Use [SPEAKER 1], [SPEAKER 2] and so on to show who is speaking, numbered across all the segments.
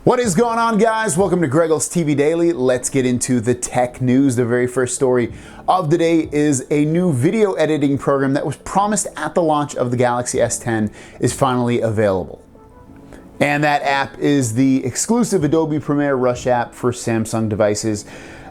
[SPEAKER 1] What is going on, guys? Welcome to GregglesTV Daily. Let's get into the tech news. The very first story of the day is a new video editing program that was promised at the launch of the Galaxy S10 is finally available. And that app is the exclusive Adobe Premiere Rush app for Samsung devices.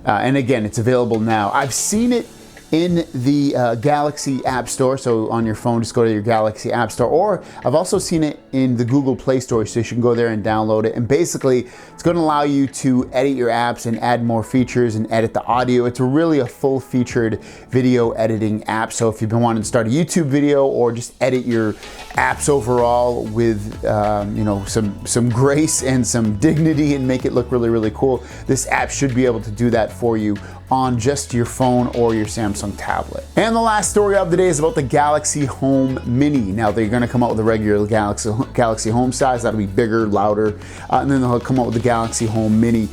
[SPEAKER 1] And again, it's available now. I've seen it in the Galaxy App Store, so on your phone, just go to your Galaxy App Store, or I've also seen it in the Google Play Store, so you can go there and download it. And basically, it's going to allow you to edit your apps and add more features and edit the audio. It's really a full-featured video editing app, so if you've been wanting to start a YouTube video or just edit your apps overall with you know, some grace and some dignity and make it look really, really cool, this app should be able to do that for you on just your phone or your Samsung tablet. And the last story of the day is about the Galaxy Home Mini. Now they're going to come out with the regular Galaxy Home size, that'll be bigger, louder, and then they'll come out with the Galaxy Home Mini.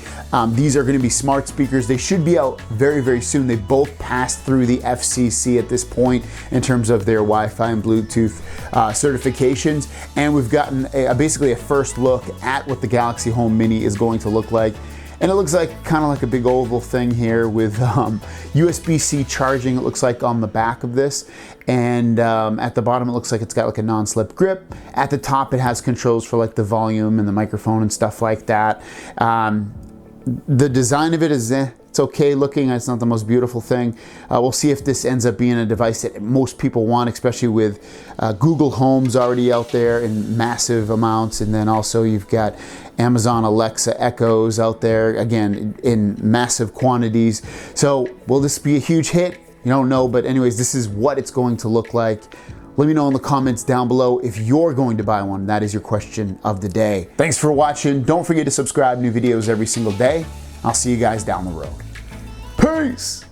[SPEAKER 1] These are going to be smart speakers. They should be out very, very soon. They both passed through the FCC at this point in terms of their Wi-Fi and Bluetooth certifications, and we've gotten basically a first look at what the Galaxy Home Mini is going to look like. And it looks like kind of like a big oval thing here with USB-C charging, it looks like, on the back of this. And at the bottom, it looks like it's got like a non-slip grip. At the top, it has controls for like the volume and the microphone and stuff like that. The design of it is it's okay looking. It's not the most beautiful thing. We'll see if this ends up being a device that most people want, especially with Google Home's already out there in massive amounts. And then also you've got Amazon Alexa Echoes out there, again, in massive quantities. So will this be a huge hit? You don't know, but anyways, this is what it's going to look like. Let me know in the comments down below if you're going to buy one. That is your question of the day. Thanks for watching. Don't forget to subscribe. New videos every single day. I'll see you guys down the road. Peace!